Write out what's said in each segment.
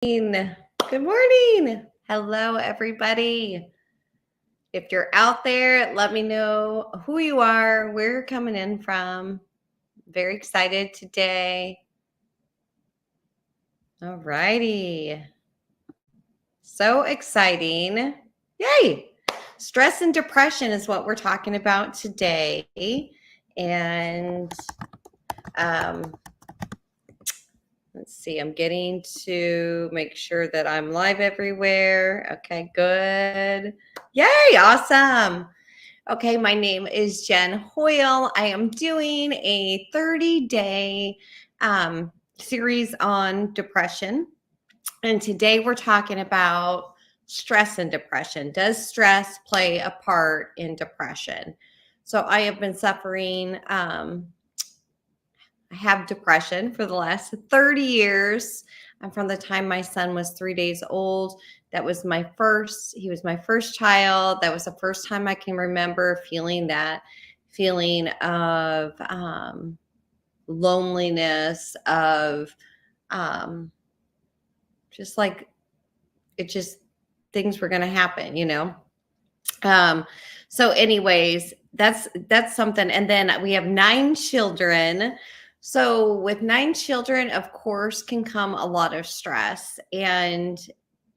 Good morning. Hello, everybody. If you're out there, let me know who you are, where you're coming in from. Very excited today. All righty. So exciting. Yay. Stress and depression is what we're talking about today. And let's see, I'm getting to make sure that I'm live everywhere. Okay, good. Yay, awesome. Okay, my name is Jen Hoyle. I am doing a 30-day series on depression. And today we're talking about stress and depression. Does stress play a part in depression? So I have been suffering, I have depression for the last 30 years. From the time my son was 3 days old. He was my first child. That was the first time I can remember feeling that feeling of loneliness, of just like things were going to happen, So anyways, that's something. And then we have 9 children. So with 9 children, of course, can come a lot of stress and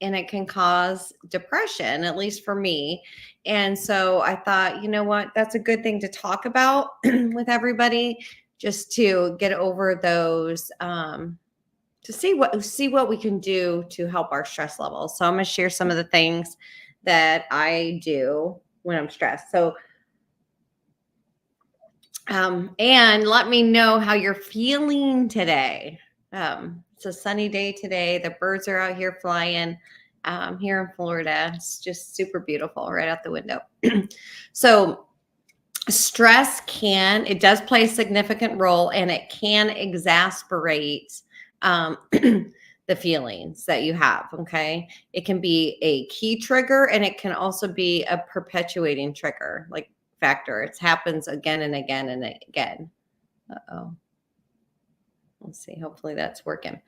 it can cause depression, at least for me. And so I thought, you know what, that's a good thing to talk about with everybody, just to get over those, to see what we can do to help our stress levels. So I'm going to share some of the things that I do when I'm stressed. So, and let me know how you're feeling today. It's a sunny day today. The birds are out here flying here in Florida. It's just super beautiful right out the window. So stress it does play a significant role, and it can exasperate the feelings that you have. Okay. It can be a key trigger, and it can also be a perpetuating trigger, like factor. It happens again and again and again. Uh-oh. Let's see. Hopefully that's working.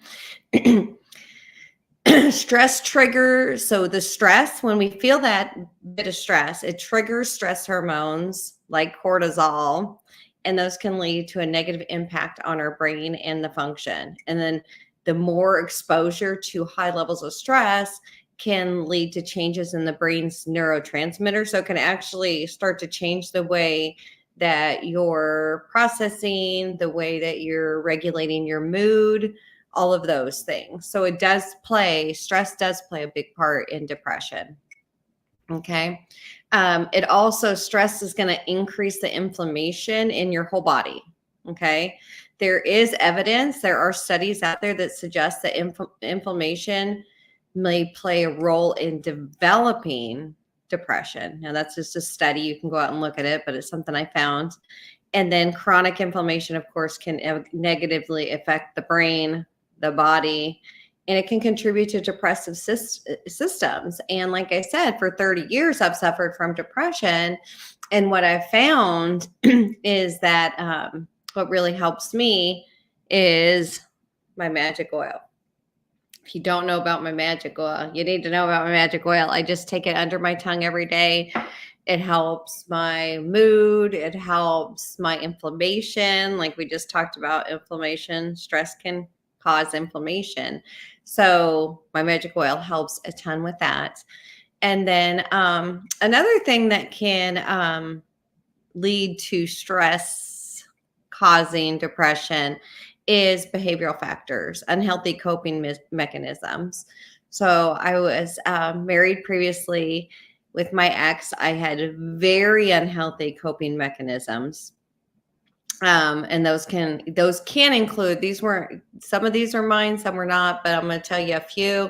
Stress triggers. So the stress, when we feel that bit of stress, it triggers stress hormones like cortisol, and those can lead to a negative impact on our brain and the function. And then the more exposure to high levels of stress can lead to changes in the brain's neurotransmitters. So it can actually start to change the way that you're processing, the way that you're regulating your mood, all of those things. So stress does play a big part in depression. Okay. It also, stress is going to increase the inflammation in your whole body. Okay. There is evidence, there are studies out there that suggest that inflammation may play a role in developing depression. Now, that's just a study. You can go out and look at it, but it's something I found. And then chronic inflammation, of course, can negatively affect the brain, the body, and it can contribute to depressive systems. And like I said, for 30 years, I've suffered from depression. And what I've found is that what really helps me is my magic oil. If you don't know about my magic oil, you need to know about my magic oil. I just take it under my tongue every day. It helps my mood. It helps my inflammation. Like we just talked about inflammation. Stress can cause inflammation. So my magic oil helps a ton with that. And then another thing that can lead to stress causing depression is behavioral factors, unhealthy coping mechanisms. So I was married previously with my ex. I had very unhealthy coping mechanisms. And those can include, some of these are mine, some were not, but I'm going to tell you a few.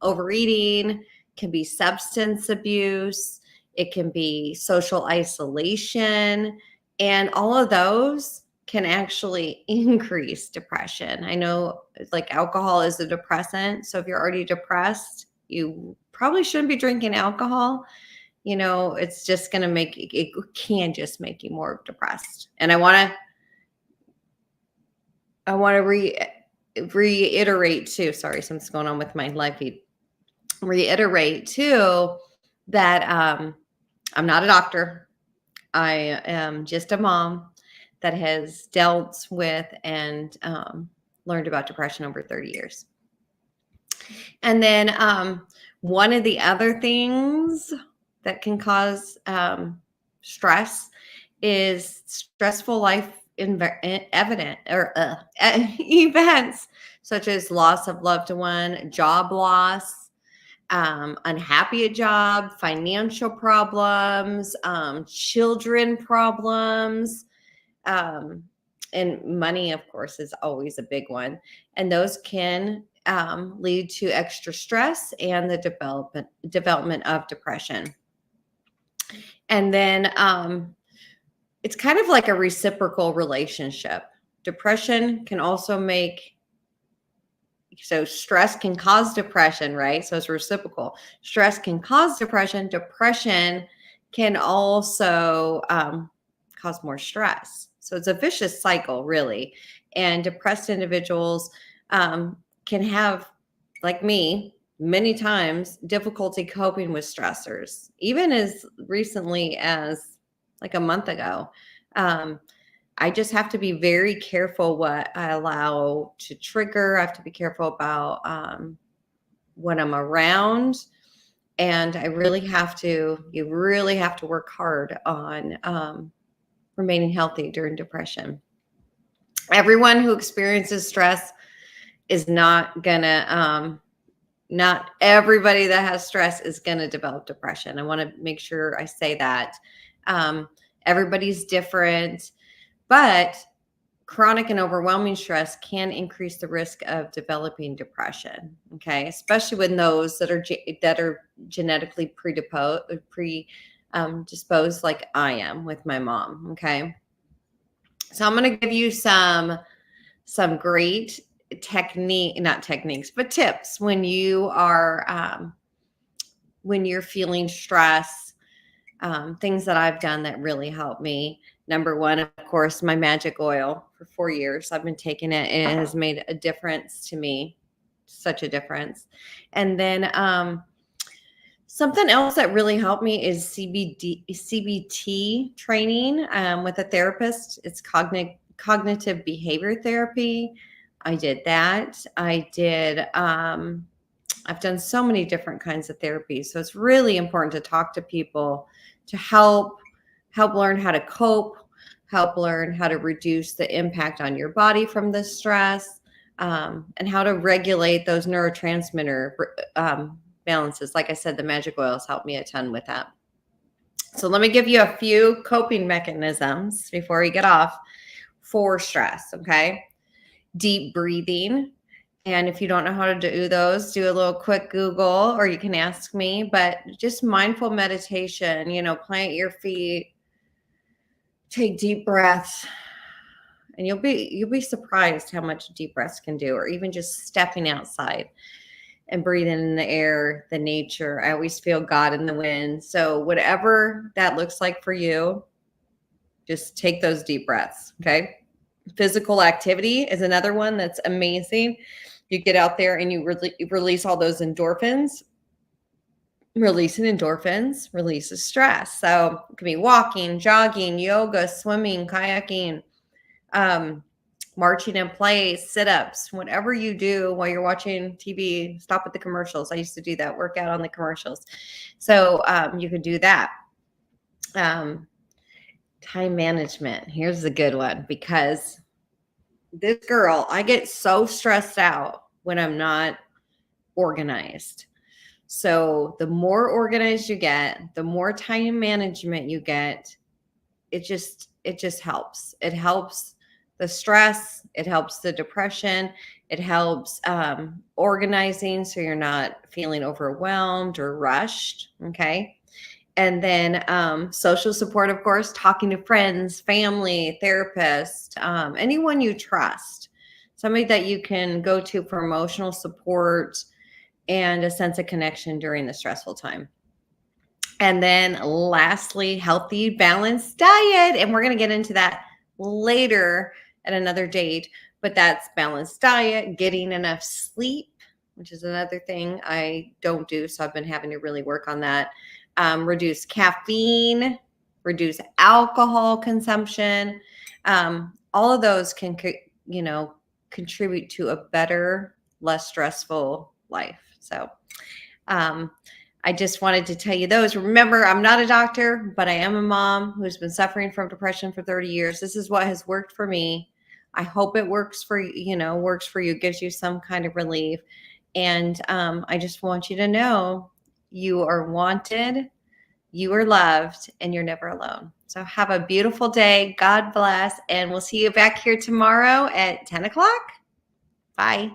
Overeating, can be substance abuse, it can be social isolation, and all of those can actually increase depression. I know, like, alcohol is a depressant. So if you're already depressed, you probably shouldn't be drinking alcohol. It's just going to it can just make you more depressed. And I want to reiterate too, sorry, something's going on with my live feed. Reiterate too that I'm not a doctor. I am just a mom that has dealt with and learned about depression over 30 years. And then one of the other things that can cause stress is stressful life events such as loss of loved one, job loss, unhappy at job, financial problems, children problems, and money, of course, is always a big one. And those can lead to extra stress and the development of depression. And then it's kind of like a reciprocal relationship. Depression can also so stress can cause depression, right? So it's reciprocal. Stress can cause depression. Depression can also cause more stress. So it's a vicious cycle, really. And depressed individuals can have, like me, many times difficulty coping with stressors, even as recently as like a month ago. I just have to be very careful what I allow to trigger. I have to be careful about what I'm around. And you really have to work hard on remaining healthy during depression. Everyone who experiences stress is not everybody that has stress is going to develop depression. I want to make sure I say that. Everybody's different. But chronic and overwhelming stress can increase the risk of developing depression. Okay, especially when those that are genetically disposed, like I am with my mom. Okay, so I'm going to give you some great not techniques, but tips when you are when you're feeling stress. Things that I've done that really help me. Number one, of course, my magic oil. For 4 years, I've been taking it. It has made a difference to me, such a difference. And then something else that really helped me is CBT training with a therapist. It's cognitive behavior therapy. I did that. I've done so many different kinds of therapies. So it's really important to talk to people to help learn how to cope, help learn how to reduce the impact on your body from the stress, and how to regulate those neurotransmitter balances. Like I said, the magic oils helped me a ton with that. So let me give you a few coping mechanisms before we get off for stress, okay? Deep breathing. And if you don't know how to do those, do a little quick Google, or you can ask me. But just mindful meditation, plant your feet, take deep breaths, and you'll be surprised how much deep breaths can do. Or even just stepping outside and breathing in the air, the nature. I always feel God in the wind. So whatever that looks like for you, just take those deep breaths. Okay. Physical activity is another one that's amazing. You get out there and you release all those endorphins. Releasing endorphins releases stress. So it can be walking, jogging, yoga, swimming, kayaking, marching in place, sit-ups, whatever you do while you're watching TV. Stop at the commercials. I used to do that, work out on the commercials. So you can do that. Time management. Here's the good one, because this girl, I get so stressed out when I'm not organized. So the more organized you get, the more time management you get, it just helps. It helps the stress. It helps the depression. It helps organizing so you're not feeling overwhelmed or rushed. Okay. And then social support, of course, talking to friends, family, therapist, anyone you trust, somebody that you can go to for emotional support and a sense of connection during the stressful time. And then lastly, healthy, balanced diet. And we're going to get into that later at another date. but that's balanced diet, getting enough sleep, which is another thing I don't do. So I've been having to really work on that. Reduce caffeine, reduce alcohol consumption. All of those can, contribute to a better, less stressful life. So I just wanted to tell you those. Remember, I'm not a doctor, but I am a mom who's been suffering from depression for 30 years. This is what has worked for me. I hope it works for you, gives you some kind of relief. And I just want you to know you are wanted, you are loved, and you're never alone. So have a beautiful day. God bless. And we'll see you back here tomorrow at 10 o'clock. Bye.